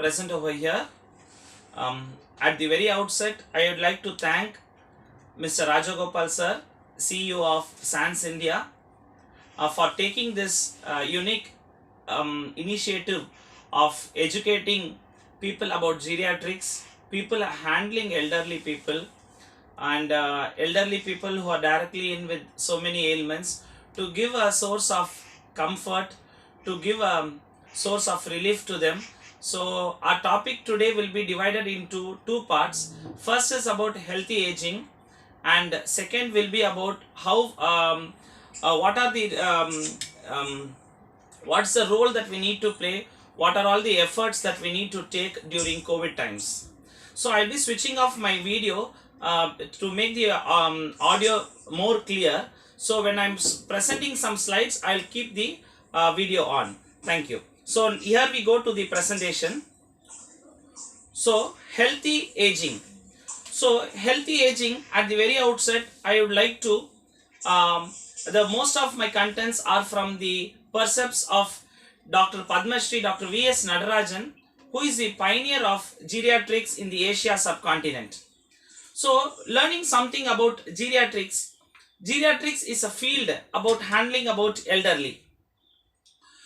present over here. At the very outset, I would like to thank Mr. Rajagopal sir, CEO of SANS India, for taking this unique initiative of educating people about geriatrics, people handling elderly people, and elderly people who are directly in with so many ailments, to give a source of comfort, to give a source of relief to them. So our topic today will be divided into two parts. First is about healthy aging, and second will be about how what are the what's the role that we need to play, what are all the efforts that we need to take during COVID times. So I'll be switching off my video to make the audio more clear. So when I'm presenting some slides, I'll keep the video on. Thank you. So here we go to the presentation. So healthy aging. So healthy aging, at the very outset, I would like to the most of my contents are from the percepts of Dr. Padma Shri, Dr. V.S. Nadarajan, who is the pioneer of geriatrics in the Asia subcontinent. So learning something about geriatrics, geriatrics is a field about handling about elderly.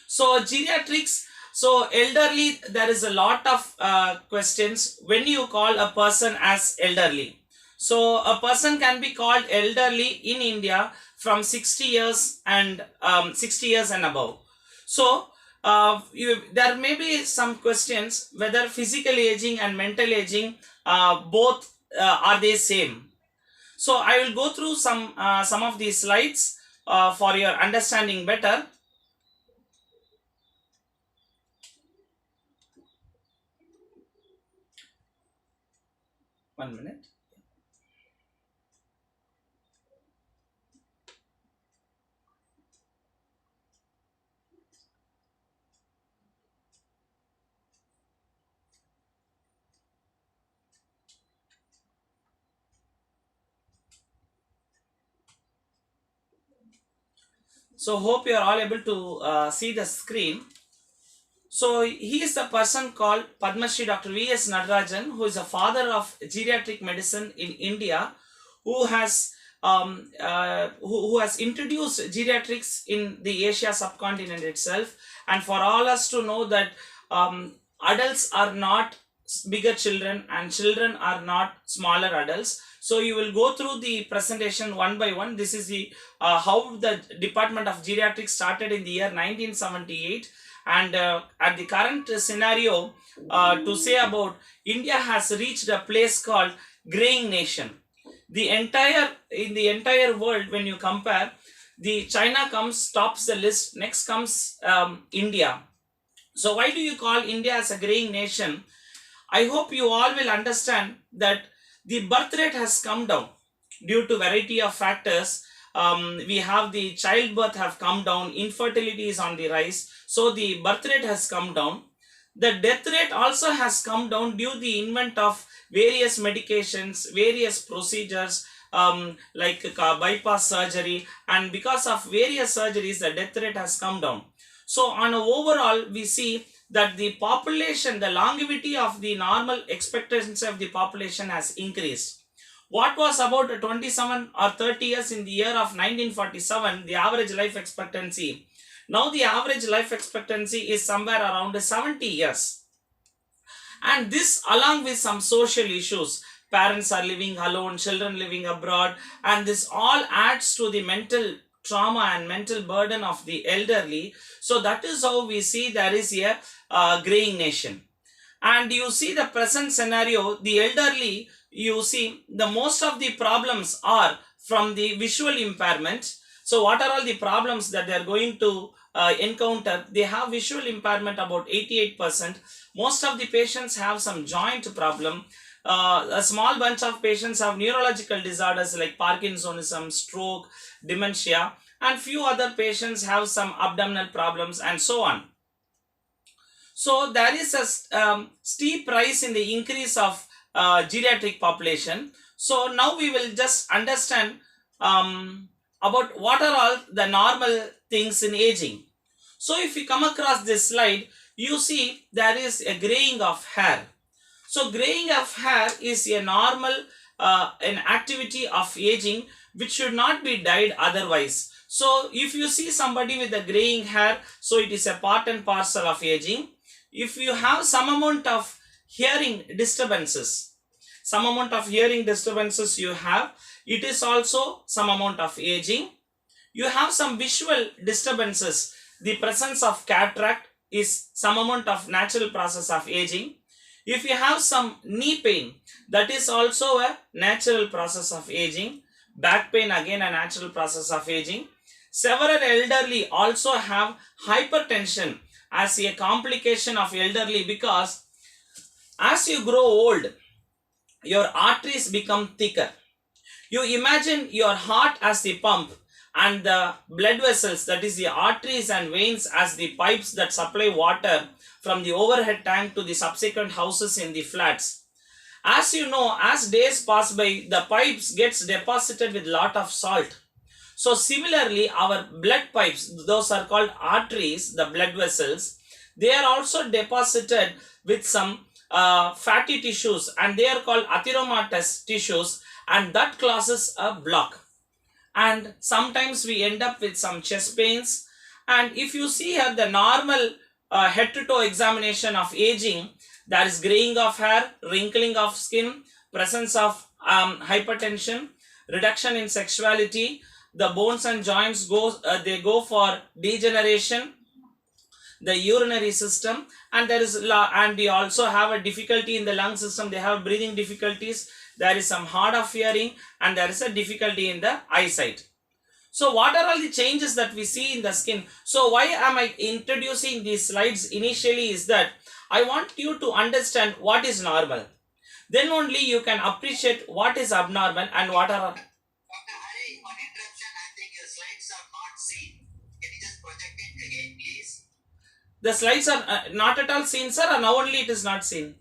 So geriatrics, so elderly, there is a lot of questions when you call a person as elderly. So a person can be called elderly in India from 60 years and 60 years and above. So there may be some questions whether physical aging and mental aging both are they same. So I will go through some of these slides for your understanding better. One minute. So hope you are all able to see the screen. So he is a person called Padma Shri Dr. V.S. Nadarajan, who is a father of geriatric medicine in India, who has who has introduced geriatrics in the Asia subcontinent itself. And for all us to know that adults are not bigger children and children are not smaller adults. So you will go through the presentation one by one. This is the how the Department of Geriatrics started in the year 1978. And at the current scenario, to say about India has reached a place called graying nation. In the entire world, when you compare, the China tops the list. Next comes India. So why do you call India as a graying nation? I hope you all will understand that the birth rate has come down due to variety of factors. We have the childbirth have come down, infertility is on the rise, so the birth rate has come down. The death rate also has come down due to the invent of various medications, various procedures like bypass surgery, and because of various surgeries, the death rate has come down. So on a overall, we see that the population, the longevity of the normal expectancy of the population has increased. What was about 27 or 30 years in the year of 1947, the average life expectancy. Now the average life expectancy is somewhere around 70 years. And this, along with some social issues, parents are living alone, children living abroad, and this all adds to the mental trauma and mental burden of the elderly. So that is how we see there is a graying nation. And you see the present scenario, the elderly, you see the most of the problems are from the visual impairment. So what are all the problems that they are going to encounter? They have visual impairment about 88%. Most of the patients have some joint problem. A small bunch of patients have neurological disorders like Parkinsonism, stroke, dementia, and few other patients have some abdominal problems and so on. So there is a steep rise in the increase of geriatric population. So now we will just understand about what are all the normal things in aging. So if you come across this slide, you see there is a graying of hair. So graying of hair is a normal an activity of aging which should not be dyed otherwise. So if you see somebody with a graying hair, so it is a part and parcel of aging. If you have some amount of hearing disturbances, you have, it is also some amount of aging. You have some visual disturbances, the presence of cataract is some amount of natural process of aging. If you have some knee pain, that is also a natural process of aging. Back pain, again a natural process of aging. Several elderly also have hypertension as a complication of elderly, because as you grow old, your arteries become thicker. You imagine your heart as the pump and the blood vessels, that is the arteries and veins, as the pipes that supply water from the overhead tank to the subsequent houses in the flats. As you know, as days pass by, the pipes gets deposited with lot of salt. So similarly, our blood pipes, those are called arteries, the blood vessels, they are also deposited with some fatty tissues, and they are called atheromatous tissues, and that causes a block. And sometimes we end up with some chest pains. And if you see here the normal head to toe examination of aging, there is graying of hair, wrinkling of skin, presence of hypertension, reduction in sexuality, the bones and joints they go for degeneration, the urinary system, and there is and we also have a difficulty in the lung system. They have breathing difficulties, there is some hard of hearing, and there is a difficulty in the eyesight. So what are all the changes that we see in the skin? So why am I introducing these slides initially is that I want you to understand what is normal. Then only you can appreciate what is abnormal and what are. Dr. Hari, one interruption. I think your slides are not seen. Can you just project it again, please? The slides are not at all seen, sir, or now only it is not seen?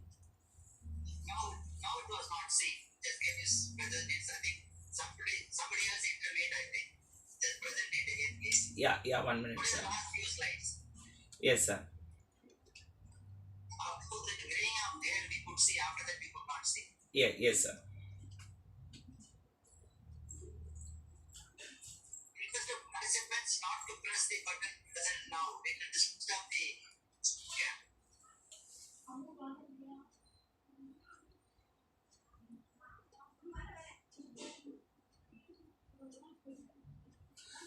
Now it was not seen. Just can you present it? I think somebody else intervened, I think. Just present it again, please. Yeah, 1 minute, sir. The last few slides. Yes, sir. The graying of hair we could see, after that we could not see. Yeah, yes, sir. Request the participants not to press the button present now. It will disturb the cam.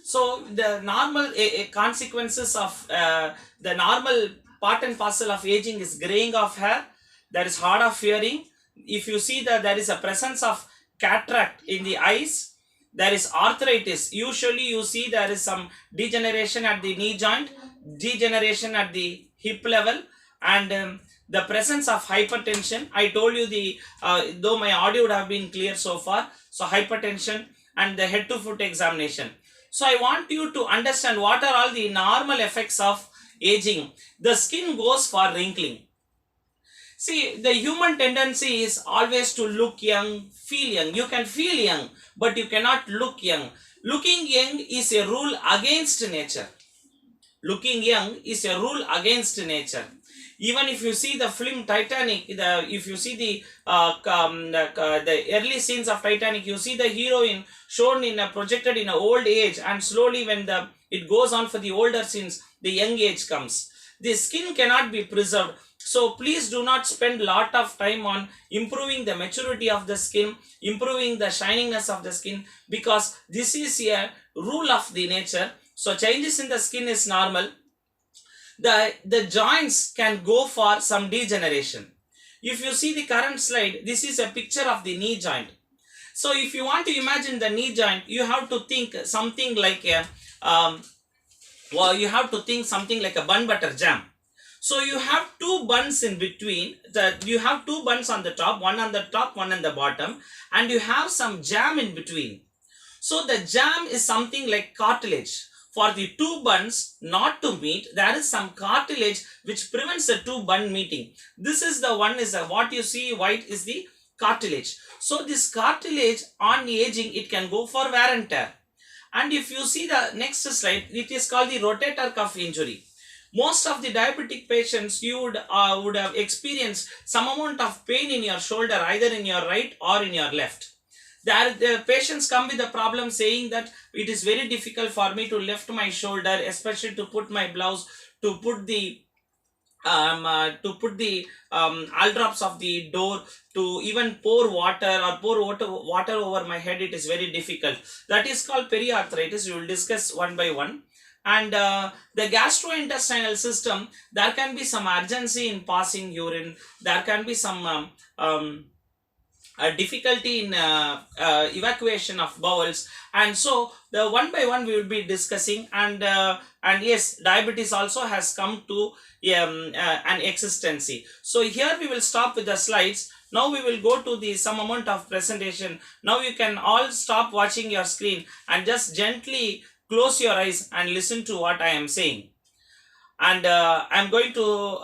So the normal consequences of the normal part and parcel of aging is graying of hair, there is hard of hearing. If you see that there is a presence of cataract in the eyes, there is arthritis. Usually you see there is some degeneration at the knee joint, degeneration at the hip level, and the presence of hypertension. I told you the though my audio would have been clear so far. So hypertension and the head to foot examination. So I want you to understand what are all the normal effects of aging. The skin goes for wrinkling. See, the human tendency is always to look young, feel young. You can feel young, but you cannot look young. Looking young is a rule against nature. Looking young is a rule against nature. Even if you see the film Titanic, if you see the early scenes of Titanic, you see the heroine shown in projected in an old age, and slowly when it goes on for the older scenes, the young age comes. The skin cannot be preserved. So please do not spend lot of time on improving the maturity of the skin, improving the shininess of the skin, because this is a rule of the nature. So changes in the skin is normal. The joints can go for some degeneration. If you see the current slide, this is a picture of the knee joint. So if you want to imagine the knee joint, you have to think something like a something like a bun butter jam. So you have two buns in between. You have two buns on the top, one on the top, one on the bottom, and you have some jam in between. So the jam is something like cartilage. For the two buns not to meet, there is some cartilage which prevents the two bun meeting. This is the one is what you see white is the cartilage. So this cartilage on the aging, it can go for wear and tear. And if you see the next slide, it is called the rotator cuff injury. Most of the diabetic patients, you would have experienced some amount of pain in your shoulder, either in your right or in your left. The patients come with the problem saying that it is very difficult for me to lift my shoulder, especially to put my blouse, to put the all drops of the door, to even pour water or water over my head. It is very difficult. That is called periarthritis. We will discuss one by one. And the gastrointestinal system, there can be some urgency in passing urine. There can be some a difficulty in evacuation of bowels, and so the one by one we will be discussing. And yes, diabetes also has come to an existency. So here we will stop with the slides. Now we will go to the some amount of presentation. Now you can all stop watching your screen and just gently close your eyes and listen to what I am saying. And I'm going to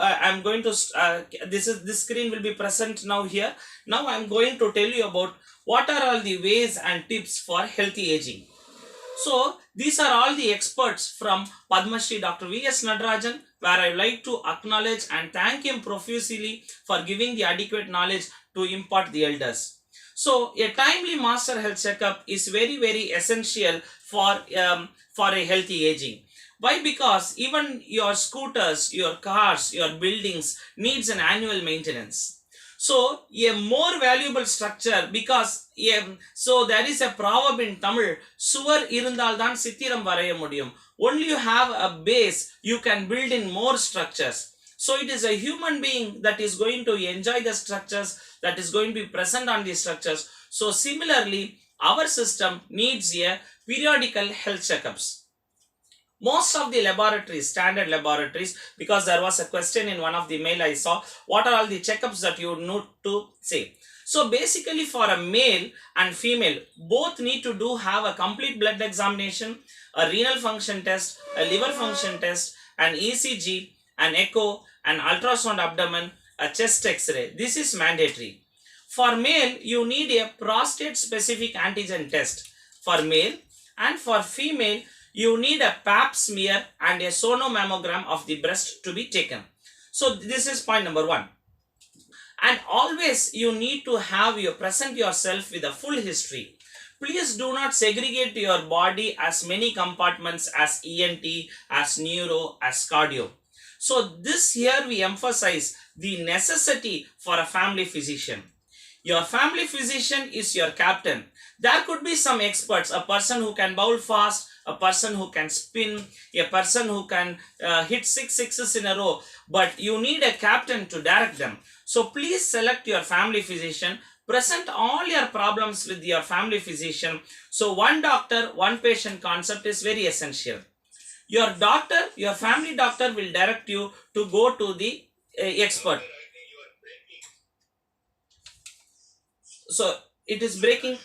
this screen will be present now here. Now I'm going to tell you about what are all the ways and tips for healthy aging. So these are all the experts from Padma Shri Dr. V.S. Nadarajan, where I would like to acknowledge and thank him profusely for giving the adequate knowledge to impart the elders. So a timely master health checkup is very, very essential for a healthy aging. Why? Because even your scooters, your cars, your buildings needs an annual maintenance. So a more valuable structure, because so there is a proverb in Tamil, suvar irundal dhan sithiram varaya mudiyum. Only you have a base, you can build in more structures. So it is a human being that is going to enjoy the structures, that is going to be present on the structures. So similarly, our system needs a periodical health checkups. Most of the laboratories, standard laboratories, because there was a question in one of the mail I saw, what are all the checkups that you need to say? So basically for a male and female, both need to have a complete blood examination, a renal function test, a liver function test, an ECG, an echo, an ultrasound abdomen, a chest x-ray. This is mandatory. For male, you need a prostate specific antigen test for male, and for female, you need a pap smear and a sonomammogram of the breast to be taken. So this is point number one. And always you need to have present yourself with a full history. Please do not segregate your body as many compartments as ENT, as neuro, as cardio. So this here we emphasize the necessity for a family physician. Your family physician is your captain. There could be some experts, a person who can bowl fast, a person who can spin, a person who can hit 6 sixes in a row, but you need a captain to direct them. So please select your family physician, present all your problems with your family physician. So one doctor, one patient concept is very essential. Your doctor, your family doctor will direct you to go to the expert. So it is breaking.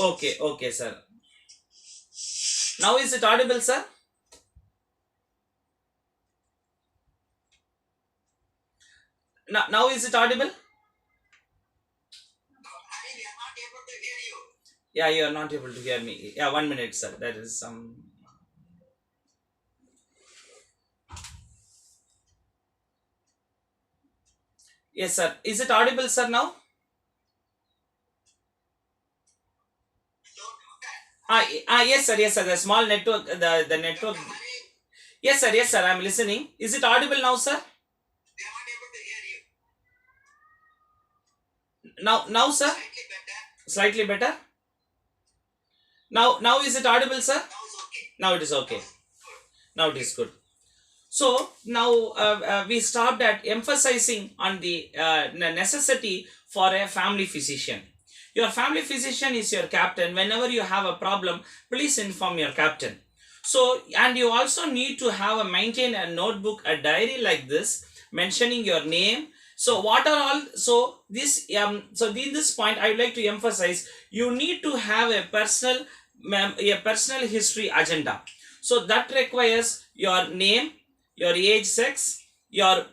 Okay, sir. Now is it audible, sir? Now is it audible? Yeah, you are not able to hear me. Yeah, 1 minute, sir. That is some. Yes, sir. Is it audible, sir, now? Yes, sir. The small network, the network. Yes, sir. I'm listening. Is it audible now, sir? Now, sir. Slightly better. Now is it audible, sir? Now it is okay. Now it is good. So now we stopped at emphasizing on the necessity for a family physician. Your family physician is your captain. Whenever you have a problem, please inform your captain. So, and you also need to maintain a notebook, a diary like this, mentioning your name. So what are all, so this point I would like to emphasize, you need to have a personal history agenda. So that requires your name, your age, sex, your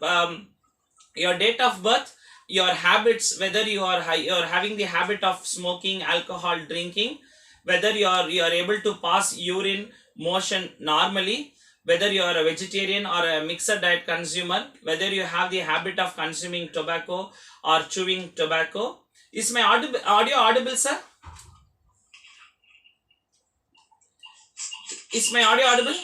date of birth, your habits, whether you're having the habit of smoking, alcohol, drinking, whether you are able to pass urine motion normally, whether you are a vegetarian or a mixed diet consumer, whether you have the habit of consuming tobacco or chewing tobacco. Is my audio audible, sir? Is my audio audible?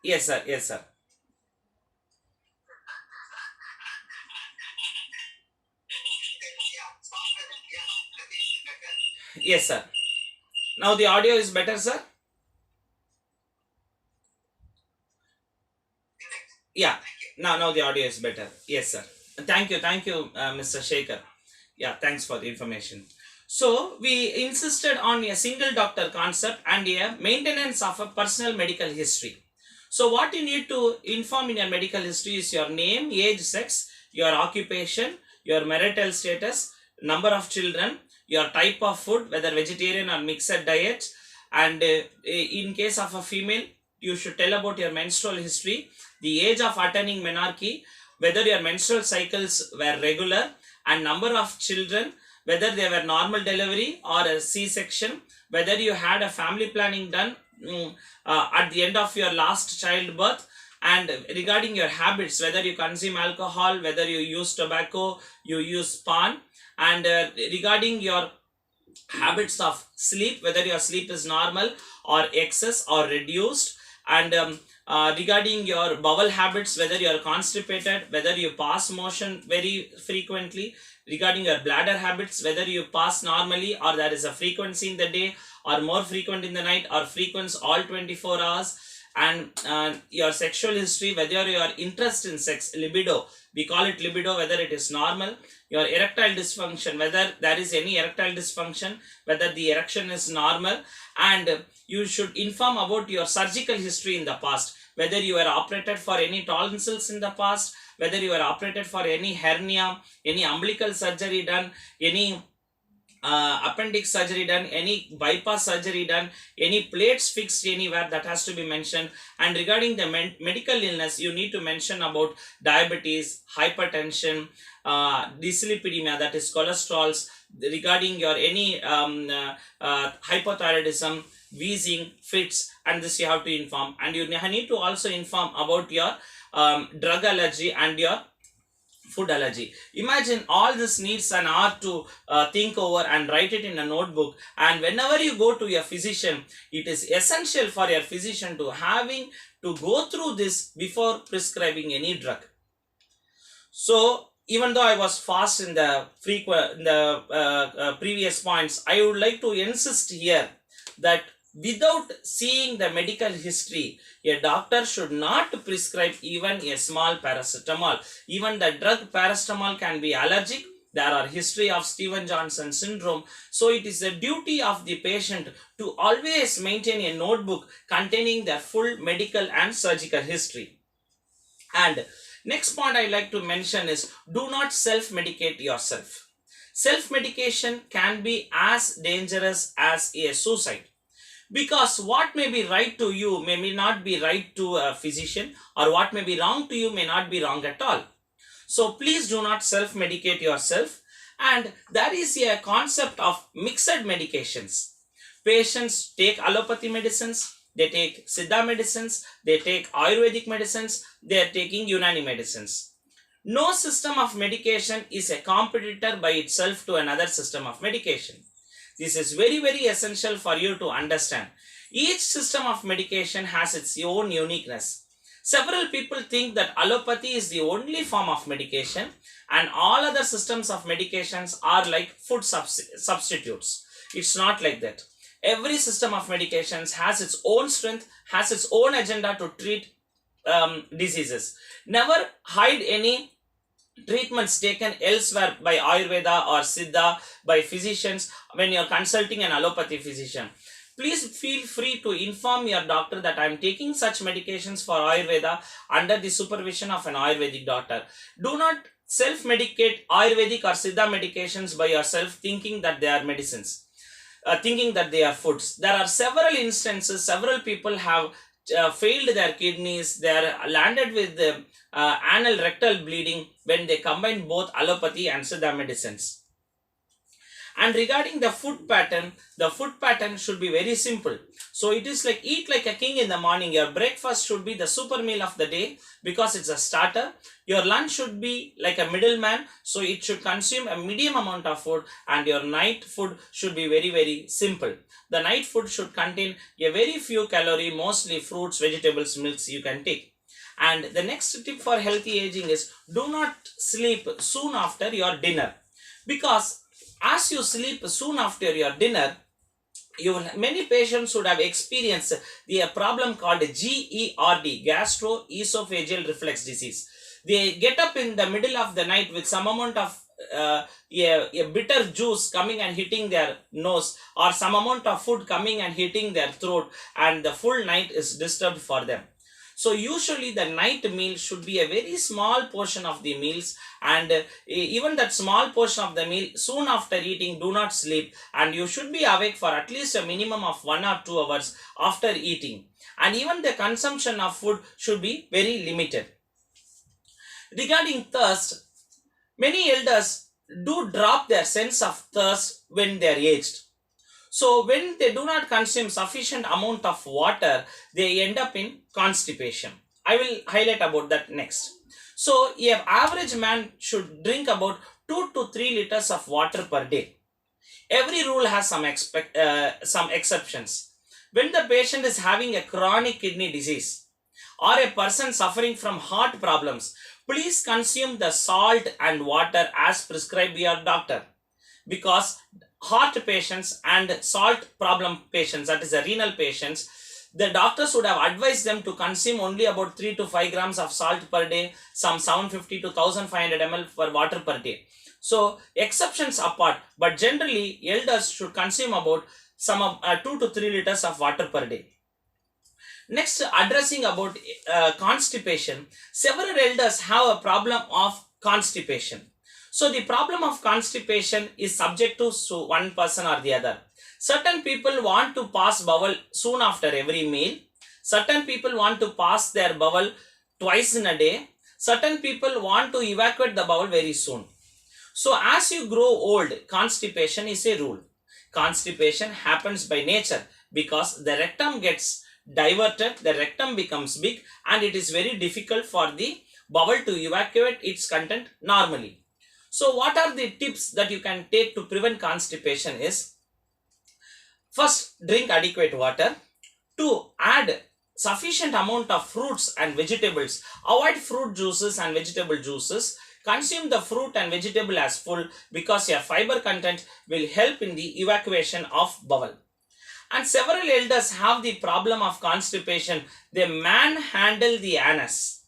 Yes, sir. Yes, sir. Yes, sir. Now the audio is better, sir? Yeah. Now the audio is better. Yes, sir. Thank you, Mr. Shekhar. Yeah, thanks for the information. So we insisted on a single doctor concept and a maintenance of a personal medical history. So what you need to inform in your medical history is your name, age, sex, your occupation, your marital status, number of children, your type of food, whether vegetarian or mixed diet, and in case of a female, you should tell about your menstrual history, the age of attaining menarche, whether your menstrual cycles were regular, and number of children, whether they were normal delivery or a C-section, whether you had a family planning done at the end of your last childbirth, and regarding your habits, whether you consume alcohol, whether you use tobacco, you use pan, and regarding your habits of sleep, whether your sleep is normal or excess or reduced, and regarding your bowel habits, whether you are constipated, whether you pass motion very frequently, regarding your bladder habits, whether you pass normally or there is a frequency in the day or more frequent in the night or frequent all 24 hours, and your sexual history, whether your interest in sex, libido, we call it libido, whether it is normal, your erectile dysfunction, whether there is any erectile dysfunction, whether the erection is normal, and you should inform about your surgical history in the past, whether you were operated for any tonsils in the past, whether you were operated for any hernia, any umbilical surgery done, any appendix surgery done, any bypass surgery done, any plates fixed anywhere, that has to be mentioned. And regarding the medical illness, you need to mention about diabetes, hypertension, dyslipidemia, that is cholesterols, regarding your any hypothyroidism, wheezing, fits, and this you have to inform. And you need to also inform about your drug allergy and your food allergy. Imagine all this needs an hour to think over and write it in a notebook. And whenever you go to your physician, it is essential for your physician to having to go through this before prescribing any drug. So even though I was fast in the previous points, I would like to insist here that without seeing the medical history, a doctor should not prescribe even a small paracetamol. Even the drug paracetamol can be allergic. There are history of Stevens-Johnson syndrome. So it is the duty of the patient to always maintain a notebook containing their full medical and surgical history. And next point I like to mention is, do not self-medicate yourself. Self-medication can be as dangerous as a suicide. Because what may be right to you may not be right to a physician, or what may be wrong to you may not be wrong at all. So please do not self-medicate yourself. And there is a concept of mixed medications. Patients take allopathy medicines, they take Siddha medicines, they take Ayurvedic medicines, they are taking Unani medicines. No system of medication is a competitor by itself to another system of medication. This is very, very essential for you to understand. Each system of medication has its own uniqueness. Several people think that allopathy is the only form of medication and all other systems of medications are like food substitutes. It's not like that. Every system of medications has its own strength, has its own agenda to treat diseases. Never hide any treatments taken elsewhere by Ayurveda or Siddha, by physicians when you are consulting an allopathy physician. Please feel free to inform your doctor that I am taking such medications for Ayurveda under the supervision of an Ayurvedic doctor. Do not self-medicate Ayurvedic or Siddha medications by yourself thinking that they are medicines, thinking that they are foods. There are several instances, several people have failed their kidneys, they are landed with anal rectal bleeding when they combine both allopathy and Siddha medicines. And regarding the food pattern should be very simple. So it is like eat like a king in the morning. Your breakfast should be the super meal of the day because it's a starter. Your lunch should be like a middleman, so it should consume a medium amount of food, and your night food should be very, very simple. The night food should contain a very few calorie, mostly fruits, vegetables, milks you can take. And the next tip for healthy aging is do not sleep soon after your dinner, because as you sleep soon after your dinner, many patients would have experienced the problem called GERD, gastroesophageal reflux disease. They get up in the middle of the night with some amount of a bitter juice coming and hitting their nose, or some amount of food coming and hitting their throat, and the full night is disturbed for them. So usually the night meal should be a very small portion of the meals, and even that small portion of the meal, soon after eating, do not sleep, and you should be awake for at least a minimum of 1 or 2 hours after eating. And even the consumption of food should be very limited. Regarding thirst, many elders do drop their sense of thirst when they are aged. So when they do not consume sufficient amount of water, they end up in constipation. I will highlight about that next. So an average man should drink about 2 to 3 liters of water per day. Every rule has some exceptions. When the patient is having a chronic kidney disease or a person suffering from heart problems, please consume the salt and water as prescribed by your doctor, because heart patients and salt problem patients, that is the renal patients, the doctors would have advised them to consume only about 3 to 5 grams of salt per day, some 750 to 1500 ml for water per day. So exceptions apart, but generally elders should consume about 2 to 3 liters of water per day. Next, addressing about constipation, several elders have a problem of constipation. So the problem of constipation is subjective to one person or the other. Certain people want to pass bowel soon after every meal. Certain people want to pass their bowel twice in a day. Certain people want to evacuate the bowel very soon. So as you grow old, constipation is a rule. Constipation happens by nature because the rectum gets diverted, the rectum becomes big, and it is very difficult for the bowel to evacuate its content normally. So what are the tips that you can take to prevent constipation is, first, drink adequate water. 2, add sufficient amount of fruits and vegetables. Avoid fruit juices and vegetable juices. Consume the fruit and vegetable as full, because your fiber content will help in the evacuation of bowel. And several elders have the problem of constipation. They manhandle the anus.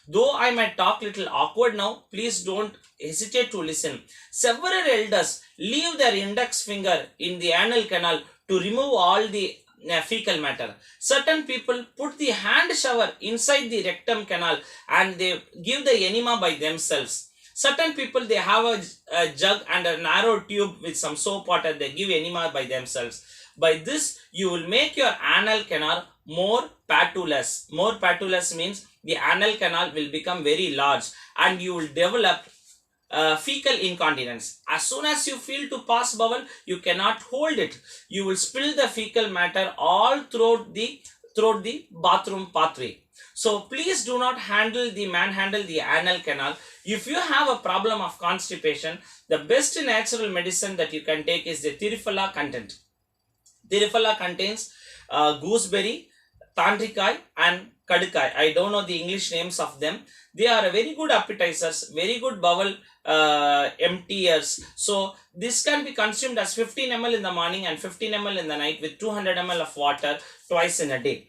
Though I might talk little awkward now, please don't hesitate to listen. Several elders leave their index finger in the anal canal to remove all the fecal matter. Certain people put the hand shower inside the rectum canal and they give the enema by themselves. Certain people, they have a jug and a narrow tube with some soap water, they give enema by themselves. By this, you will make your anal canal more patulous. More patulous means the anal canal will become very large and you will develop fecal incontinence. As soon as you feel to pass bowel, you cannot hold it. You will spill the fecal matter all throughout the bathroom pathway. So please do not manhandle the anal canal. If you have a problem of constipation, the best natural medicine that you can take is the Tirifala content. Tirifala contains gooseberry, tandrikai and kadukai. I don't know the English names of them. They are very good appetizers, very good bowel emptiers. So this can be consumed as 15 ml in the morning and 15 ml in the night with 200 ml of water twice in a day.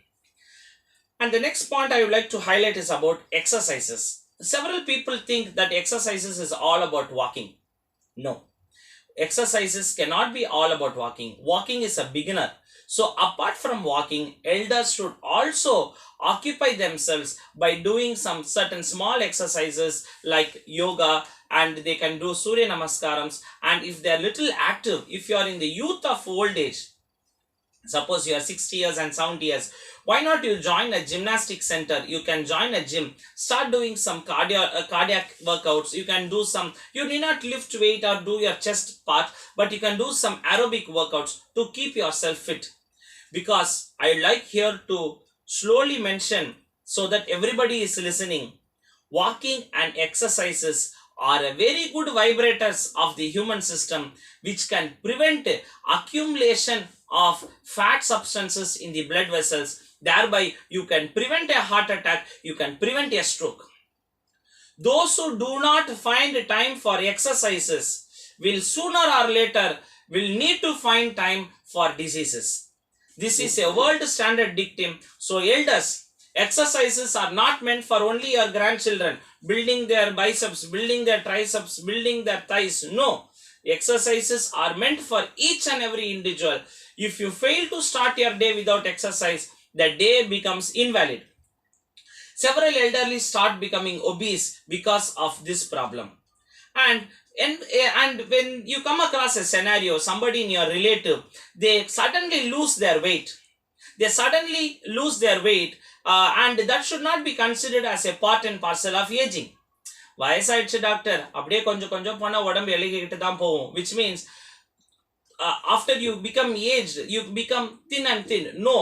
And the next point I would like to highlight is about exercises. Several people think that exercises is all about walking. No. Exercises cannot be all about walking. Walking is a beginner. So apart from walking, elders should also occupy themselves by doing some certain small exercises like yoga, and they can do Surya Namaskarams. And if they are little active, if you are in the youth of old age, Suppose you are 60 years and 70 years. Why not you join a gymnastic center? You can join a gym. Start doing some cardiac workouts. You can do some, you need not lift weight or do your chest part, but you can do some aerobic workouts to keep yourself fit. Because I like here to slowly mention so that everybody is listening. Walking and exercises are a very good vibrators of the human system, which can prevent accumulation of fat substances in the blood vessels. Thereby, you can prevent a heart attack, you can prevent a stroke. Those who do not find time for exercises will sooner or later will need to find time for diseases. This is a world standard dictum. So elders, exercises are not meant for only your grandchildren, building their biceps, building their triceps, building their thighs. No, exercises are meant for each and every individual. If you fail to start your day without exercise, the day becomes invalid. Several elderly start becoming obese because of this problem. And when you come across a scenario, somebody in your relative, they suddenly lose their weight. They suddenly lose their weight, and that should not be considered as a part and parcel of aging. வயசாயிடுச்சு doctor, அப்படியே கொஞ்சம் கொஞ்சம் போனா உடம்பு இலகிக்கிட்டு தான் போகும். Which means after you become aged, you become thin and thin. No,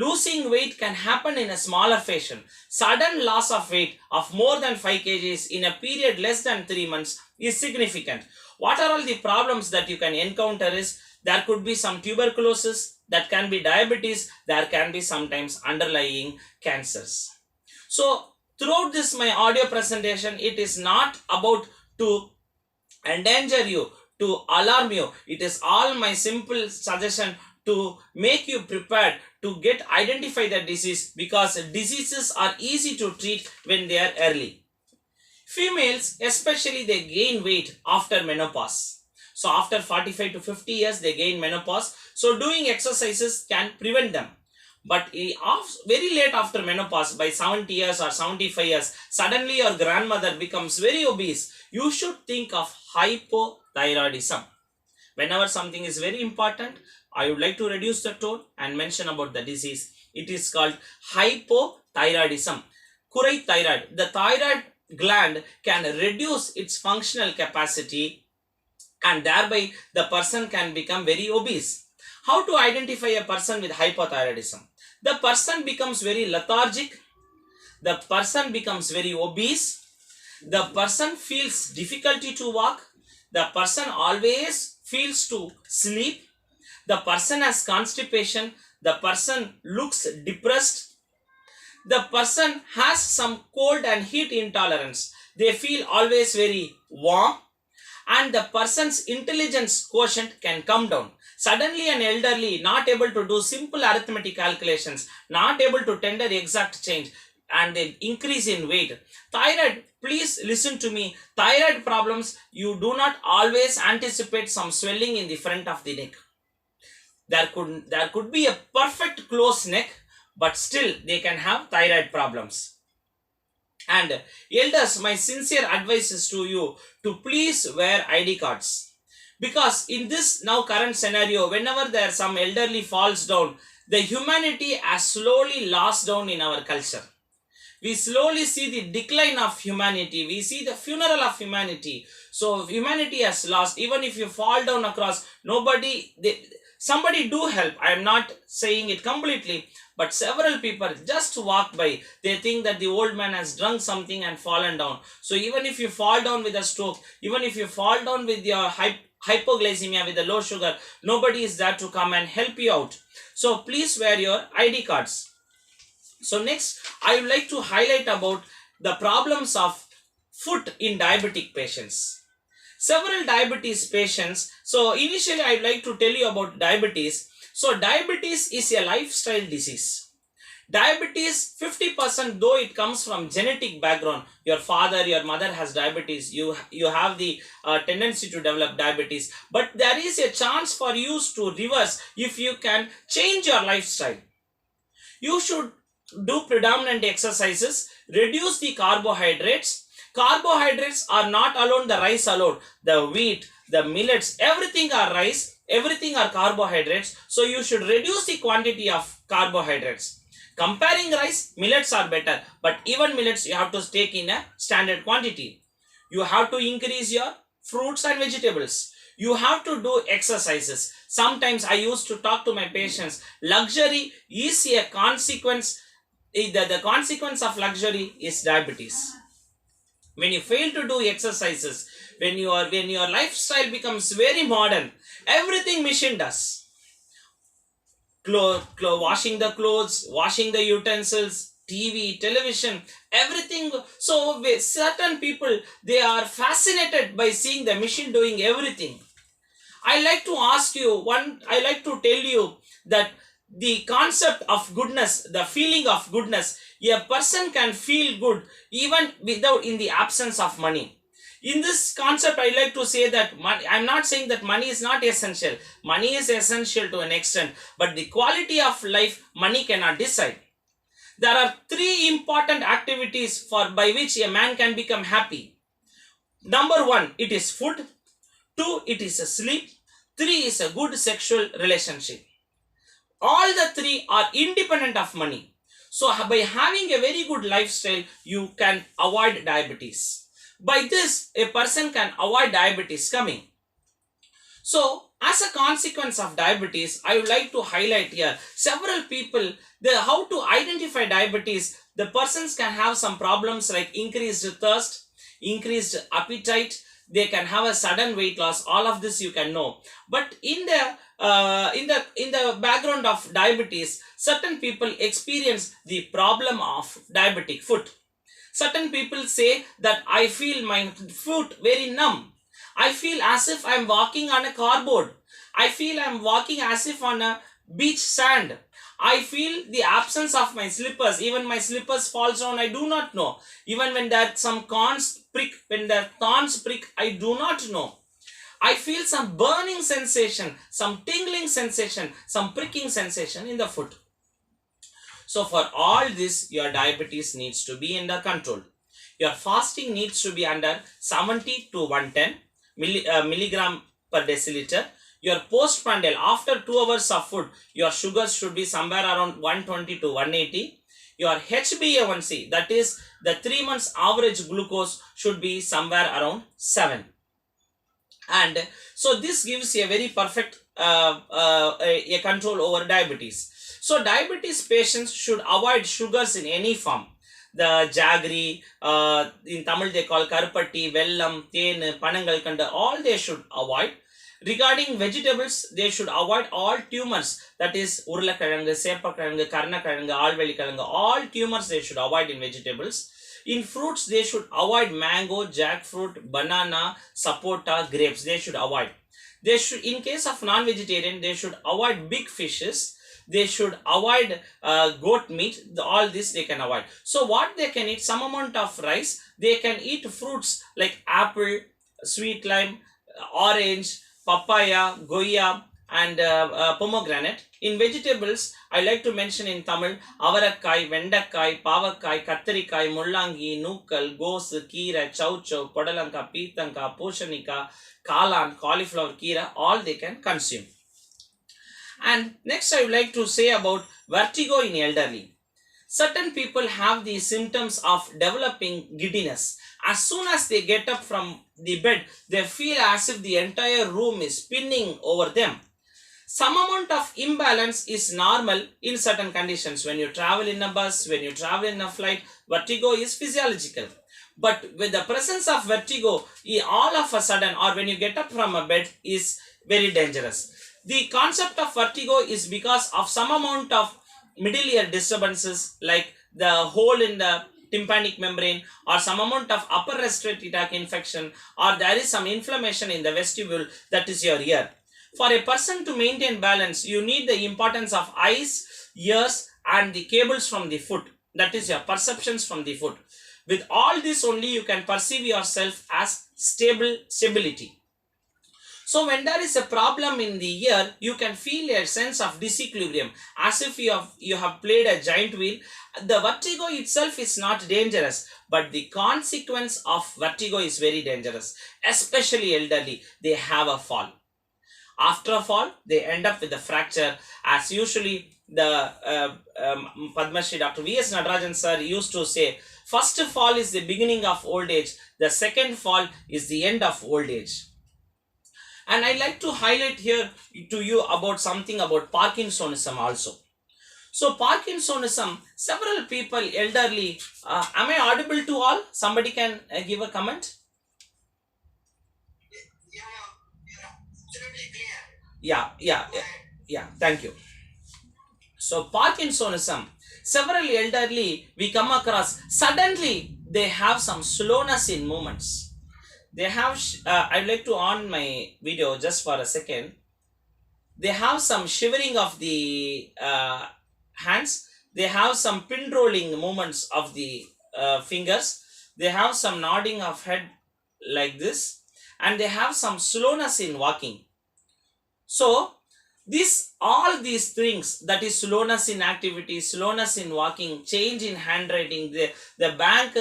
losing weight can happen in a smaller fashion. Sudden loss of weight of more than 5 kgs in a period less than 3 months is significant. What are all the problems that you can encounter is there could be some tuberculosis, that can be diabetes, there can be sometimes underlying cancers. So throughout this my audio presentation, it is not about to endanger you, to alarm you. It is all my simple suggestion to make you prepared to identify the disease, because diseases are easy to treat when they are early. Females especially, they gain weight after menopause. So after 45 to 50 years they gain menopause. So doing exercises can prevent them. But very late after menopause, by 70 years or 75 years, suddenly your grandmother becomes very obese. You should think of hypothyroidism. Whenever something is very important, I would like to reduce the tone and mention about the disease. It is called hypothyroidism. Kurai thyroid. The thyroid gland can reduce its functional capacity, and thereby the person can become very obese. How to identify a person with hypothyroidism? The person becomes very lethargic. The person becomes very obese. The person feels difficulty to walk. The person always feels to sleep. The person has constipation. The person looks depressed. The person has some cold and heat intolerance. They feel always very warm. And the person's intelligence quotient can come down. Suddenly an elderly not able to do simple arithmetic calculations, not able to tender exact change, and they increase in weight. Thyroid, please listen to me. Thyroid problems, you do not always anticipate some swelling in the front of the neck. There could be a perfect closed neck, but still they can have thyroid problems. And elders, my sincere advice is to you to please wear ID cards. Because in this now current scenario, whenever there some elderly falls down, the humanity has slowly lost down in our culture. We slowly see the decline of humanity. We see the funeral of humanity. So humanity has lost. Even if you fall down across, somebody do help. I am not saying it completely, but several people just walk by. They think that the old man has drunk something and fallen down. So even if you fall down with a stroke, even if you fall down with your hypoglycemia, with the low sugar, nobody is there to come and help you out. So please wear your ID cards. So next, I would like to highlight about the problems of foot in diabetic patients. Several diabetes patients. So initially I would like to tell you about diabetes. So diabetes is a lifestyle disease. Diabetes, 50%, though it comes from genetic background, your father, your mother has diabetes, you have the tendency to develop diabetes, but there is a chance for you to reverse if you can change your lifestyle. You should do predominant exercises, reduce the carbohydrates. Carbohydrates are not alone the rice alone, the wheat, the millets, everything are rice, everything are carbohydrates, so you should reduce the quantity of carbohydrates. Comparing rice, millets are better, but even millets you have to take in a standard quantity. You have to increase your fruits and vegetables. You have to do exercises. Sometimes I used to talk to my patients, luxury is a consequence. The consequence of luxury is diabetes. When you fail to do exercises, when your lifestyle becomes very modern, everything machine does. Washing the clothes, washing the utensils, TV, television, everything. So with certain people, they are fascinated by seeing the machine doing everything. I like to tell you that the concept of goodness, the feeling of goodness, a person can feel good even without in the absence of money. In this concept, I like to say that I'm not saying that money is not essential. Money is essential to an extent, but the quality of life, money cannot decide. There are three important activities by which a man can become happy. Number one, it is food. Two, it is a sleep. Three is a good sexual relationship. All the three are independent of money. So by having a very good lifestyle, you can avoid diabetes. By this, a person can avoid diabetes coming. So as a consequence of diabetes, I would like to highlight here several people, how to identify diabetes. The persons can have some problems like increased thirst, increased appetite. They can have a sudden weight loss. All of this you can know. But in the background of diabetes, certain people experience the problem of diabetic foot. Certain people say that I feel my foot very numb. I feel as if I'm walking on a cardboard. I feel I'm walking as if on a beach sand. I feel the absence of my slippers. Even my slippers falls down, I do not know. Even when there some thorns prick, I do not know. I feel some burning sensation, some tingling sensation, some pricking sensation in the foot. So for all this, your diabetes needs to be under control. Your fasting needs to be under 70 to 110 milligram per deciliter. Your postprandial, after 2 hours of food, your sugars should be somewhere around 120 to 180. Your HbA1c, that is the 3 months average glucose, should be somewhere around 7. And so this gives a very perfect a control over diabetes. So diabetes patients should avoid sugars in any form. The jaggery, in Tamil they call karpatti, vellam, then, panangalkanda, all they should avoid. Regarding vegetables, they should avoid all tumors, that is urlakarangu, sepakarangu, karnakarangu, alvelikarangu, all tumors they should avoid in vegetables. In fruits, they should avoid mango, jackfruit, banana, sapota, grapes. They should avoid. They should, in case of non-vegetarian, they should avoid big fishes. They should avoid goat meat. All this they can avoid. So what they can eat? Some amount of rice. They can eat fruits like apple, sweet lime, orange, papaya, goya, and pomegranate. In vegetables, I like to mention in Tamil, avarakkai, vendakkai, pavakkai, kattarikai, mullangi, nukkal, gosu, keera, chauchau, podalanka, peethanka, poshanika, kalan, cauliflower, keera, all they can consume. And next I would like to say about vertigo in elderly. Certain people have the symptoms of developing giddiness. As soon as they get up from the bed, they feel as if the entire room is spinning over them. Some amount of imbalance is normal in certain conditions. When you travel in a bus, when you travel in a flight, vertigo is physiological. But with the presence of vertigo, all of a sudden, or when you get up from a bed, is very dangerous. The concept of vertigo is because of some amount of middle ear disturbances, like the hole in the tympanic membrane, or some amount of upper respiratory tract infection, or there is some inflammation in the vestibule, that is your ear. For a person to maintain balance, you need the importance of eyes, ears, and the cables from the foot, that is your perceptions from the foot. With all this only, you can perceive yourself as stability. So when there is a problem in the ear, you can feel a sense of disequilibrium, as if you have played a giant wheel. The vertigo itself is not dangerous, but the consequence of vertigo is very dangerous, especially elderly. They have a fall. After a fall, they end up with a fracture, as usually the Padma Shri Dr. V.S. Natarajan sir used to say, first fall is the beginning of old age, the second fall is the end of old age. And I'd like to highlight here to you about something about Parkinsonism also. So Parkinsonism, several people, elderly, am I audible to all? Somebody can give a comment? Yeah, thank you. So Parkinsonism, several elderly we come across, suddenly they have some slowness in movements. They have, I'd like to on my video just for a second. They have some shivering of the hands. They have some pin rolling movements of the fingers. They have some nodding of head like this. And they have some slowness in walking. So, all these things, that is slowness in activity, slowness in walking, change in handwriting, the bank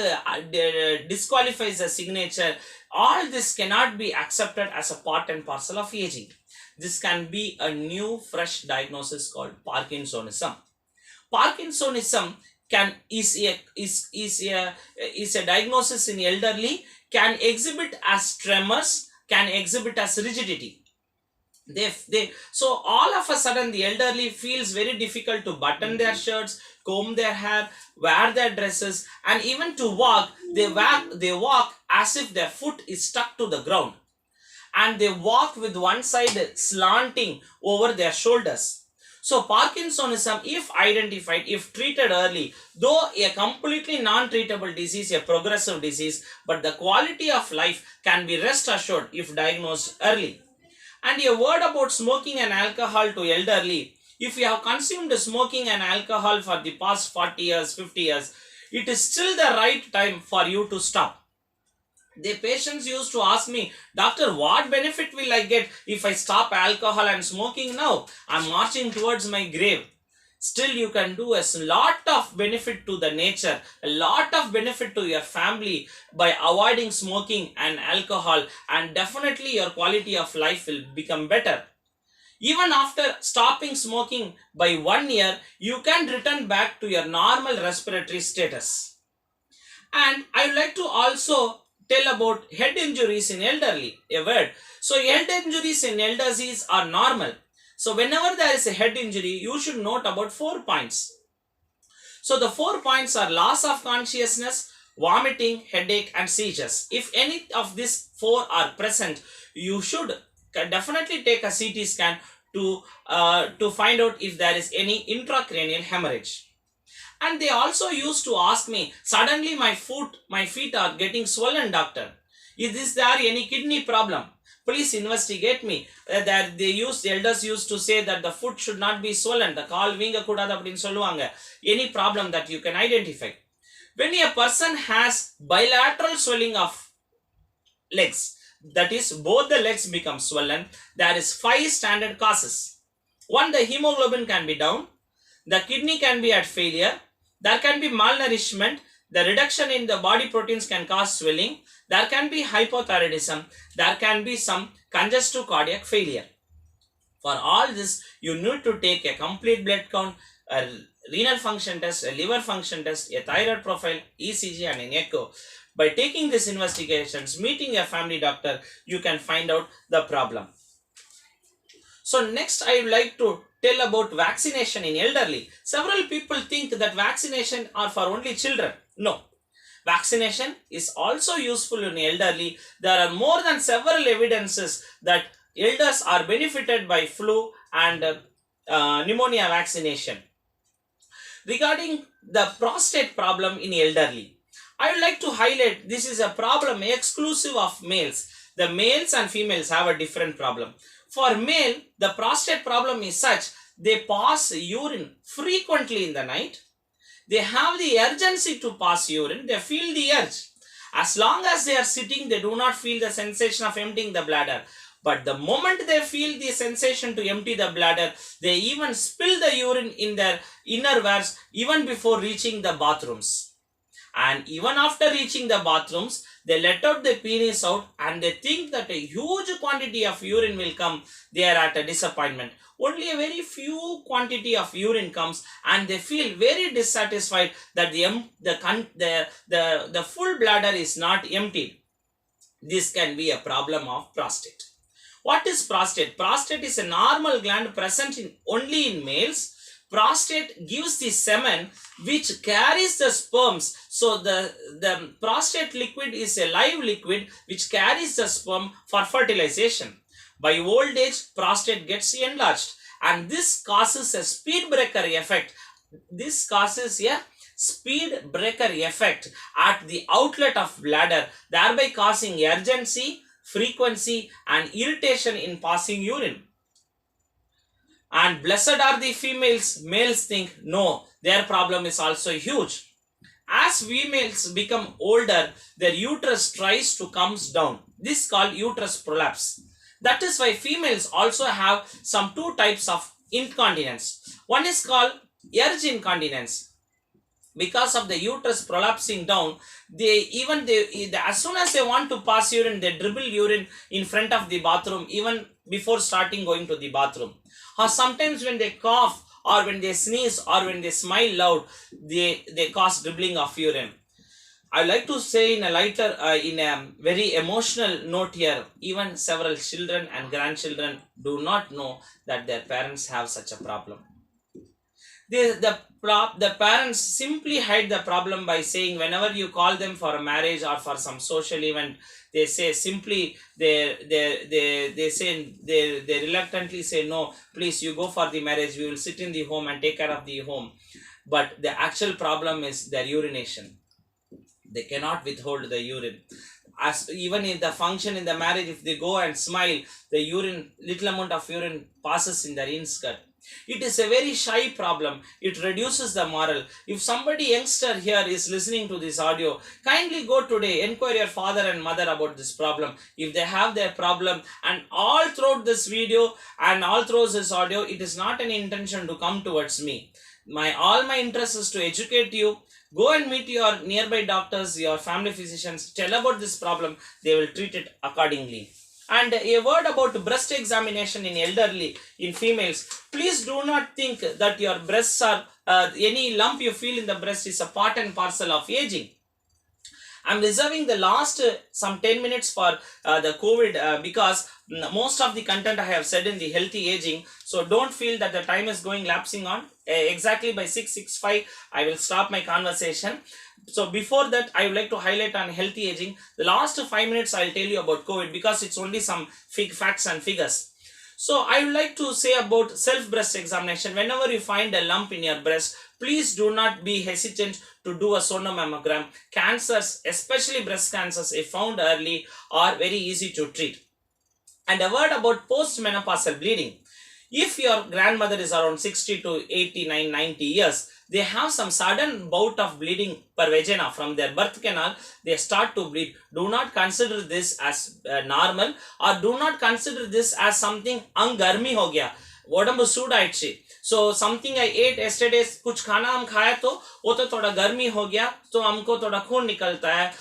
disqualifies the signature, all this cannot be accepted as a part and parcel of aging. This can be a new fresh diagnosis called Parkinsonism. Parkinsonism is a diagnosis in elderly, can exhibit as tremors, can exhibit as rigidity. So all of a sudden the elderly feels very difficult to button their shirts, comb their hair, wear their dresses, and even to walk, they walk as if their foot is stuck to the ground, and they walk with one side slanting over their shoulders. So Parkinsonism, if identified, if treated early, though a completely non-treatable disease, a progressive disease, but the quality of life can be rest assured if diagnosed early. And a word about smoking and alcohol to elderly. If you have consumed smoking and alcohol for the past 40 years, 50 years, it is still the right time for you to stop. The patients used to ask me, doctor, what benefit will I get if I stop alcohol and smoking now? I'm marching towards my grave. Still, you can do a lot of benefit to the nature, a lot of benefit to your family by avoiding smoking and alcohol, and definitely your quality of life will become better. Even after stopping smoking by 1 year, you can return back to your normal respiratory status. And I would like to also tell about head injuries in elderly, a word. So head injuries in elders are normal. So whenever there is a head injury, you should note about 4 points. So the 4 points are loss of consciousness, vomiting, headache, and seizures. If any of these 4 are present, you should definitely take a CT scan to find out if there is any intracranial hemorrhage. And they also used to ask me, suddenly my feet are getting swollen, doctor. Is there any kidney problem? Please investigate me. That elders used to say that the foot should not be swollen. The kaal vinga kudada appdinu solluvaanga. Any problem that you can identify. When a person has bilateral swelling of legs, that is both the legs become swollen, there is 5 standard causes. 1, the hemoglobin can be down. The kidney can be at failure. There can be malnourishment. The reduction in the body proteins can cause swelling. There can be hypothyroidism. There can be some congestive cardiac failure. For all this, you need to take a complete blood count, a renal function test, a liver function test, a thyroid profile, ECG, and an echo. By taking these investigations, meeting a family doctor, you can find out the problem. So next, I would like to tell about vaccination in elderly. Several people think that vaccination are for only children. No. Vaccination is also useful in elderly. There are more than several evidences that elders are benefited by flu and pneumonia vaccination. Regarding the prostate problem in elderly, I would like to highlight this is a problem exclusive of males. The males and females have a different problem. For male, the prostate problem is such, they pass urine frequently in the night. They have the urgency to pass urine. They feel the urge. As long as they are sitting, they do not feel the sensation of emptying the bladder. But the moment they feel the sensation to empty the bladder, they even spill the urine in their innerwears even before reaching the bathrooms. And even after reaching the bathrooms, They let out the penis out and they think that a huge quantity of urine will come. They are at a disappointment. Only a very few quantity of urine comes and they feel very dissatisfied that the full bladder is not emptied. This can be a problem of prostate. What is prostate? Prostate is a normal gland present only in males. Prostate gives the semen which carries the sperms. So the prostate liquid is a live liquid which carries the sperm for fertilization. By old age, prostate gets enlarged and this causes a speed breaker effect. This causes a speed breaker effect at the outlet of bladder, thereby causing urgency, frequency and irritation in passing urine. And blessed are the females. Males think no, their problem is also huge. As females become older, their uterus tries to come down. This is called uterus prolapse. That is why females also have some two types of incontinence. One is called urge incontinence. Because of the uterus prolapsing down, as soon as they want to pass urine, they dribble urine in front of the bathroom even before starting going to the bathroom. Or sometimes when they cough or when they sneeze or when they smile loud, they cause dribbling of urine. I like to say in a very emotional note here, even several children and grandchildren do not know that their parents have such a problem. The parents simply hide the problem by saying whenever you call them for a marriage or for some social event, they say simply they reluctantly say no, please you go for the marriage, we will sit in the home and take care of the home. But the actual problem is their urination. They cannot withhold the urine. As even in the function in the marriage, if they go and smile, the urine, little amount of urine passes in their inskirt. It is a very shy problem. It reduces the moral. If somebody youngster here is listening to this audio, kindly go today, inquire your father and mother about this problem. If they have their problem, and all throughout this video and all throughout this audio, it is not an intention to come towards me. All my interest is to educate you. Go and meet your nearby doctors, your family physicians, tell about this problem. They will treat it accordingly. And a word about breast examination in elderly, in females. Please do not think that your breasts are, any lump you feel in the breast is a part and parcel of aging. I'm reserving the last some 10 minutes for the COVID because most of the content I have said in the healthy aging. So don't feel that the time is going lapsing on. Exactly by 6:65, I will stop my conversation. So before that, I would like to highlight on healthy aging. The last 5 minutes I'll tell you about COVID because it's only some facts and figures. So I would like to say about self-breast examination. Whenever you find a lump in your breast, please do not be hesitant to do a sonomammogram. Cancers, especially breast cancers, if found early, are very easy to treat. And a word about post-menopausal bleeding. If your grandmother is around 60 to 89, 90 years, they have some sudden bout of bleeding per vagina from their birth canal, they start to bleed. Do not consider this as normal or do not consider this as something angarmi ho gaya. Vodambu soodaichi. So something I ate yesterday, कुछ खाना हम खाया तो वो तो थोड़ा गर्मी हो गया तो हमको थोड़ा खून निकलता है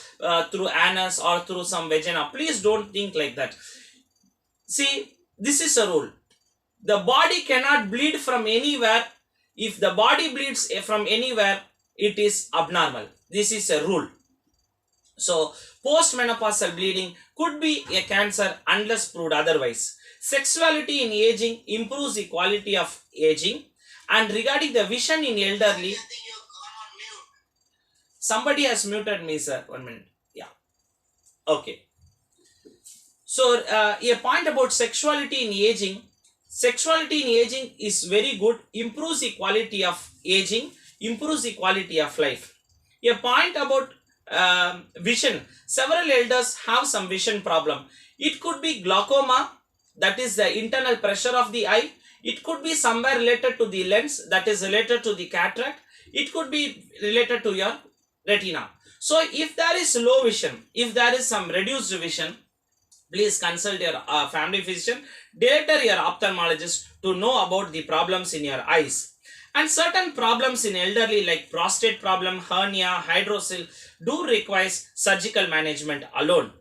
through anus or through some vagina. Please don't think like that. See, this is a rule. The body cannot bleed from anywhere. If the body bleeds from anywhere, it is abnormal. This is a rule. So, post-menopausal bleeding could be a cancer unless proved otherwise. Sexuality in aging improves the quality of aging. And regarding the vision in elderly, somebody has muted me, sir. 1 minute. Yeah. Okay. So, a point about sexuality in aging. Sexuality in aging is very good, improves the quality of aging, improves the quality of life. A point about vision. Several elders have some vision problem. It could be glaucoma, that is the internal pressure of the eye. It could be somewhere related to the lens, that is related to the cataract. It could be related to your retina. So if there is low vision, if there is some reduced vision, Please consult your family physician, later your ophthalmologist to know about the problems in your eyes. And certain problems in elderly like prostate problem, hernia, hydrocele do require surgical management alone.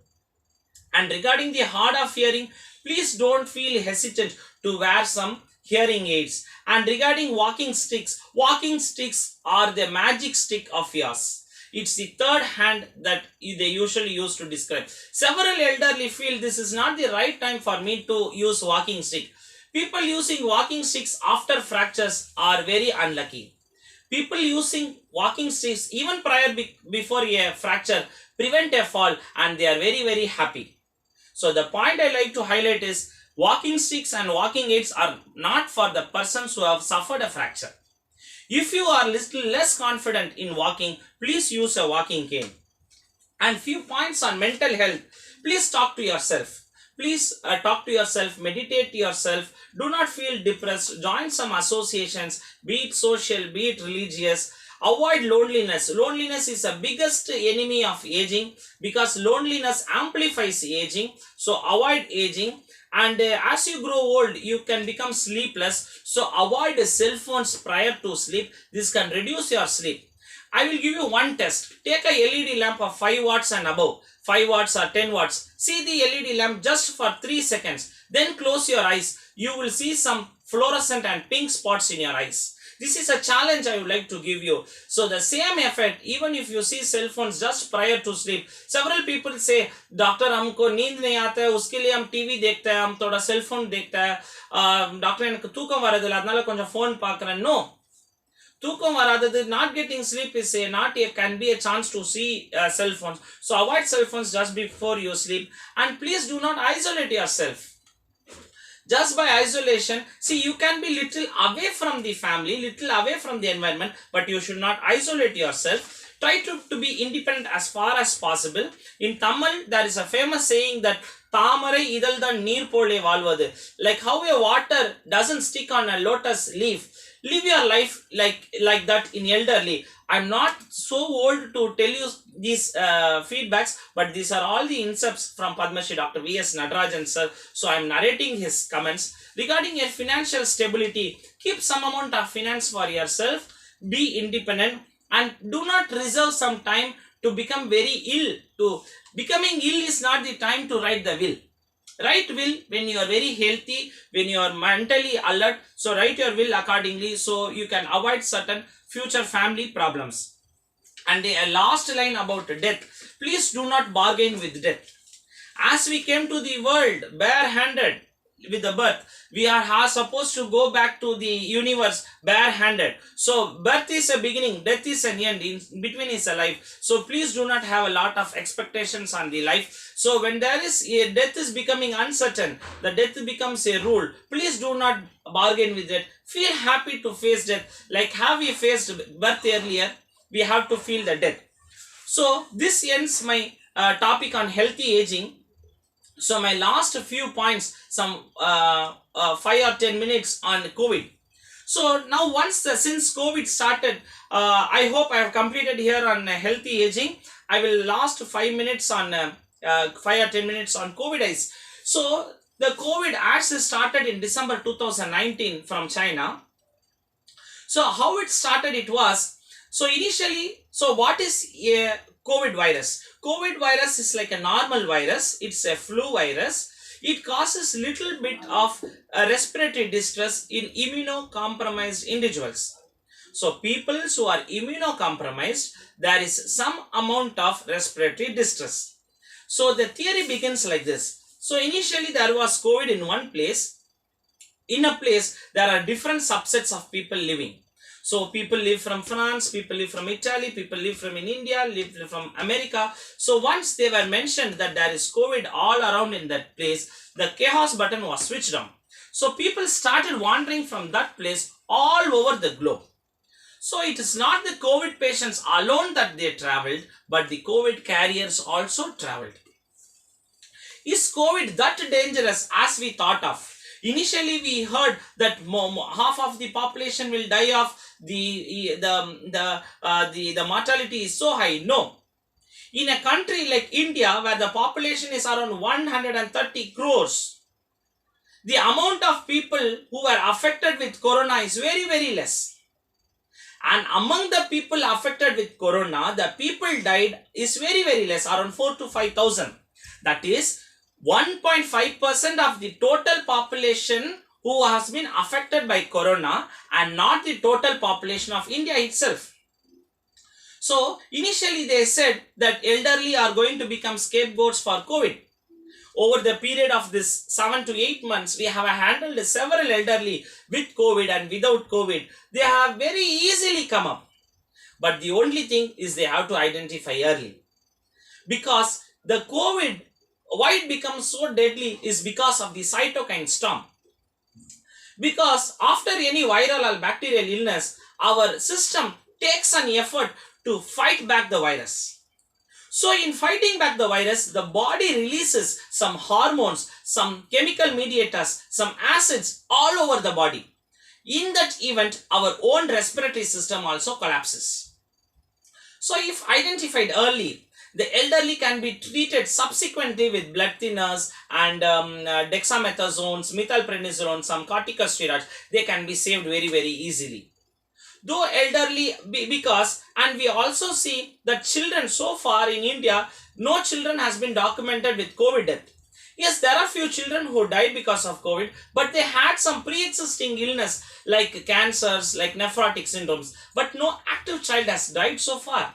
And regarding the hard of hearing, please don't feel hesitant to wear some hearing aids. And regarding walking sticks are the magic stick of yours. It's the third hand that they usually use to describe. Several elderly feel this is not the right time for me to use walking stick. People using walking sticks after fractures are very unlucky. People using walking sticks even before a fracture prevent a fall, and they are very happy. So the point I like to highlight is walking sticks and walking aids are not for the persons who have suffered a fracture. If you are little less confident in walking, please use a walking cane. And few points on mental health. Please talk to yourself. Please talk to yourself, meditate yourself. Do not feel depressed. Join some associations, be it social, be it religious. Avoid loneliness. Loneliness is the biggest enemy of aging because loneliness amplifies aging. So avoid aging. And as you grow old, you can become sleepless. So avoid cell phones prior to sleep. This can reduce your sleep. I will give you one test. Take a LED lamp of 5 watts and above. 5 watts or 10 watts. See the LED lamp just for 3 seconds. Then close your eyes. You will see some fluorescent and pink spots in your eyes. This is a challenge I would like to give you. So the same effect, even if you see cell phones just prior to sleep. Several people say, Doctor, हमको नींद नहीं आता है, उसके लिए हम TV देखते हैं, हम थोड़ा cell phone देखते हैं. Doctor, எனக்கு தூக்கம் வரதில்லை, அதனால கொஞ்சம் phone பார்க்கிறேன். No. தூக்கம் வராதது, not getting sleep is can be a chance to see cell phones. So avoid cell phones just before you sleep. And please do not isolate yourself. Just by isolation, see, you can be little away from the family, little away from the environment, but you should not isolate yourself. Try to be independent as far as possible. In Tamil, there is a famous saying that தாமரை இதழ்தான் நீர் போலே வாழ்வது. Like how a water doesn't stick on a lotus leaf. Live your life like that in elderly. I'm not so old to tell you these feedbacks, but these are all the inserts from Padma Shri Dr. V.S. Nadarajan sir. So I'm narrating his comments. Regarding your financial stability, keep some amount of finance for yourself. Be independent and do not reserve some time to become very ill. Becoming ill is not the time to write the will. Write will when you are very healthy, when you are mentally alert. So write your will accordingly so you can avoid certain future family problems. And the last line about death. Please do not bargain with death. As we came to the world bare-handed with the birth, we are supposed to go back to the universe bare-handed. So birth is a beginning, death is an end, in between is a life. So please do not have a lot of expectations on the life. So when there is a death is becoming uncertain, the death becomes a rule. Please do not bargain with it. Feel happy to face death. Like how we faced birth earlier, we have to feel the death. So this ends my topic on healthy aging. So my last few points, some 5 or 10 minutes on COVID. So now since COVID started, I hope I have completed here on healthy aging. I will last 5 minutes on 5 or 10 minutes on COVID. So the COVID as started in December 2019 from China. So how it started, it was, so initially, so what is a COVID virus? COVID virus is like a normal virus. It's a flu virus. It causes little bit of respiratory distress in immunocompromised individuals. So people who are immunocompromised, there is some amount of respiratory distress. So the theory begins like this. So initially there was COVID in one place. In a place, there are different subsets of people living. So people live from France, people live from Italy, people live from in India, live from America. So once they were mentioned that there is COVID all around in that place, the chaos button was switched on. So people started wandering from that place all over the globe. So it is not the COVID patients alone that they traveled, but the COVID carriers also traveled. Is COVID that dangerous as we thought of? Initially, we heard that half of the population will die of the mortality is so high. No, In a country like India, where the population is around 130 crores, the amount of people who were affected with corona is very, very less. And among the people affected with corona, the people died is very, very less, around 4 to 5,000. That is 1.5% of the total population who has been affected by corona, and not the total population of India itself. So initially they said that elderly are going to become scapegoats for COVID. Over the period of this 7 to 8 months, we have handled several elderly with COVID and without COVID. They have very easily come up. But the only thing is they have to identify early. Because the COVID, why it becomes so deadly is because of the cytokine storm. Because after any viral or bacterial illness, our system takes an effort to fight back the virus. So in fighting back the virus, the body releases some hormones, some chemical mediators, some acids all over the body. In that event, our own respiratory system also collapses. So if identified early, the elderly can be treated subsequently with blood thinners and dexamethazones, methylprednisolone, some corticosteroids. They can be saved very, very easily. Though elderly, because, and we also see that children, so far in India, no children has been documented with COVID death. Yes, there are few children who died because of COVID, but they had some pre-existing illness like cancers, like nephrotic syndromes, but no active child has died so far.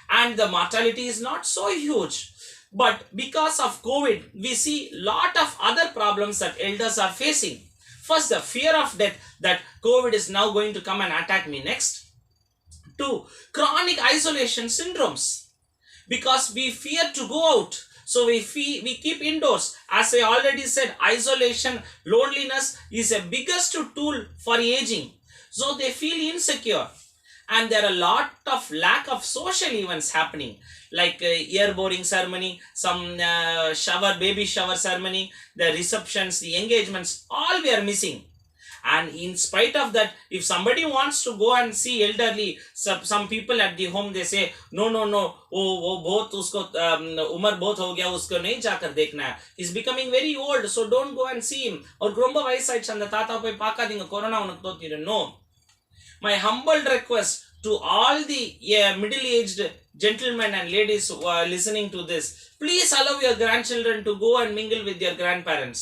And the mortality is not so huge. But because of COVID, we see lot of other problems that elders are facing. First, the fear of death, that COVID is now going to come and attack me next. 2, chronic isolation syndromes, because we fear to go out. So we keep indoors. As I already said, isolation, loneliness is a biggest tool for aging. So they feel insecure. And there are a lot of lack of social events happening, like ear boring ceremony, some baby shower ceremony, the receptions, the engagements, all we are missing. And in spite of that, if somebody wants to go and see elderly, some people at the home, they say, no, वो बहुत उसको उम्र बहुत हो गया, उसको नहीं जाकर देखना है. He's becoming very old, so don't go and see him. और ரொம்ப வயசாயிடுச்சு, அந்த தாத்தா போய் பார்க்காதீங்க, கொரோனா உனக்கு தோத்திடும். No. My humble request to all the middle-aged gentlemen and ladies who are listening to this, please allow your grandchildren to go and mingle with their grandparents.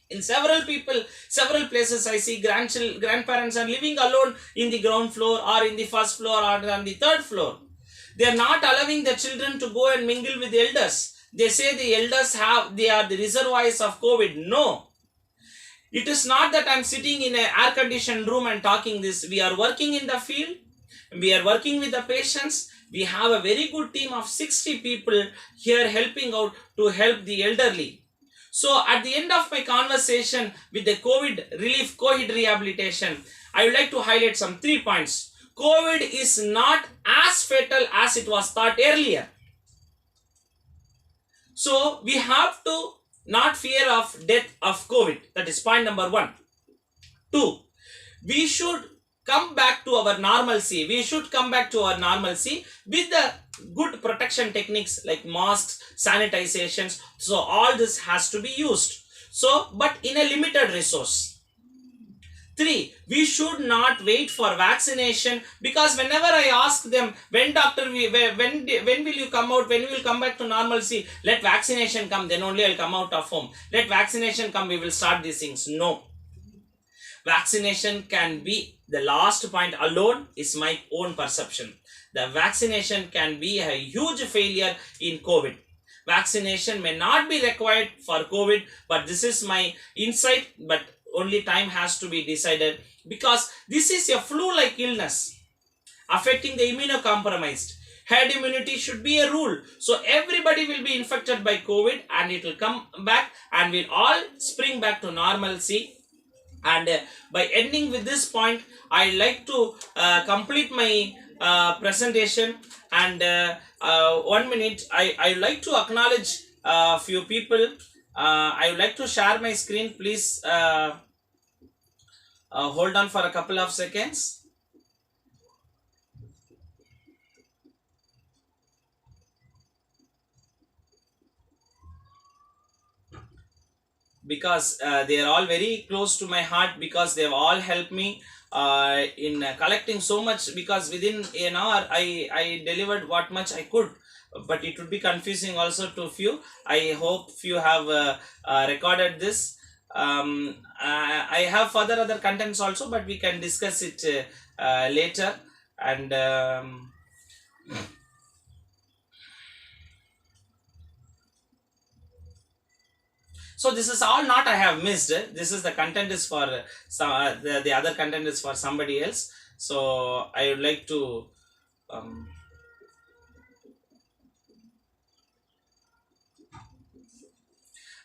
In several places, I see grandparents are living alone in the ground floor or in the first floor or on the third floor. They are not allowing the children to go and mingle with the elders. They say the elders they are the reservoirs of COVID. No. It is not that I am sitting in an air-conditioned room and talking this. We are working in the field. We are working with the patients. We have a very good team of 60 people here helping out to help the elderly. So at the end of my conversation with the COVID relief, COVID rehabilitation, I would like to highlight some 3 points. COVID is not as fatal as it was thought earlier. So we have to not fear of death of COVID. That is point number 1. 2, we should come back to our normalcy. We should come back to our normalcy with the good protection techniques like masks, sanitizations. So all this has to be used. So, but in a limited resource. 3, we should not wait for vaccination, because whenever I ask them, when doctor, when will you come out, when we will come back to normalcy, let vaccination come, then only I'll come out of home. Let vaccination come, we will start these things. No. Vaccination can be the last point alone is my own perception. The vaccination can be a huge failure in COVID. Vaccination may not be required for COVID, but this is my insight, but only time has to be decided, because this is a flu-like illness affecting the immunocompromised. Herd immunity should be a rule. So everybody will be infected by COVID and it will come back and we'll all spring back to normalcy. And by ending with this point, I like to complete my presentation. And 1 minute, I like to acknowledge a few people. I would like to share my screen. Please hold on for a couple of seconds. because they are all very close to my heart, because they have all helped me in collecting so much, because within an hour I delivered what much I could, but it would be confusing also to few. I hope few have recorded this. I have further other contents also, but we can discuss it later. And so this is all not I have missed. This is the content is for some the other content is for somebody else. So I would like to um,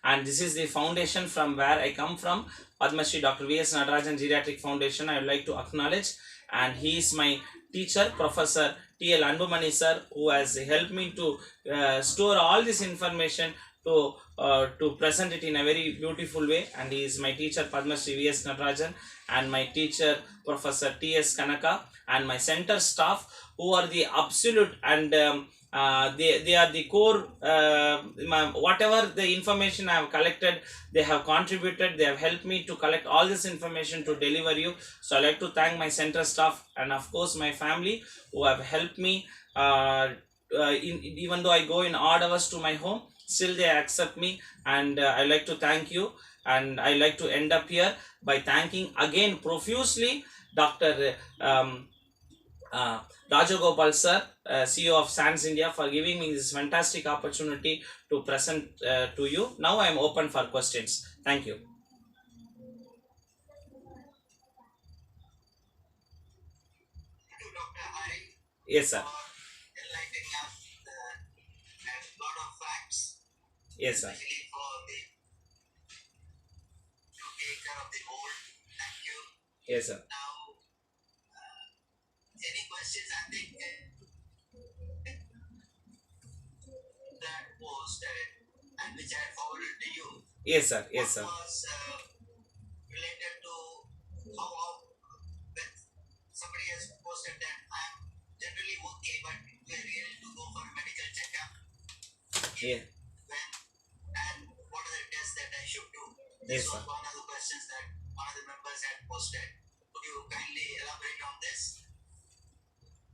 and this is the foundation from where I come from, Padma Shri Dr. V.S. Natarajan Geriatric Foundation. I would like to acknowledge, and he is my teacher, Professor T.L. Anbumani sir, who has helped me to store all this information to present it in a very beautiful way. And he is my teacher, Padma Shri V.S. Natarajan, and my teacher, Professor T.S. Kanaka, and my center staff, who are the absolute and they are the core. Whatever the information I have collected, they have contributed, they have helped me to collect all this information to deliver you. So I like to thank my center staff, and of course my family, who have helped me even though I go in odd hours to my home, still they accept me. And I like to thank you, and I like to end up here by thanking again profusely Dr. Rajagopal sir, CEO of SANS India, for giving me this fantastic opportunity to present to you. Now I am open for questions. Thank you. Yes, sir. Yes, sir. Yes, sir. Yes, sir. Yes, sir. Yeah. Yes, sir.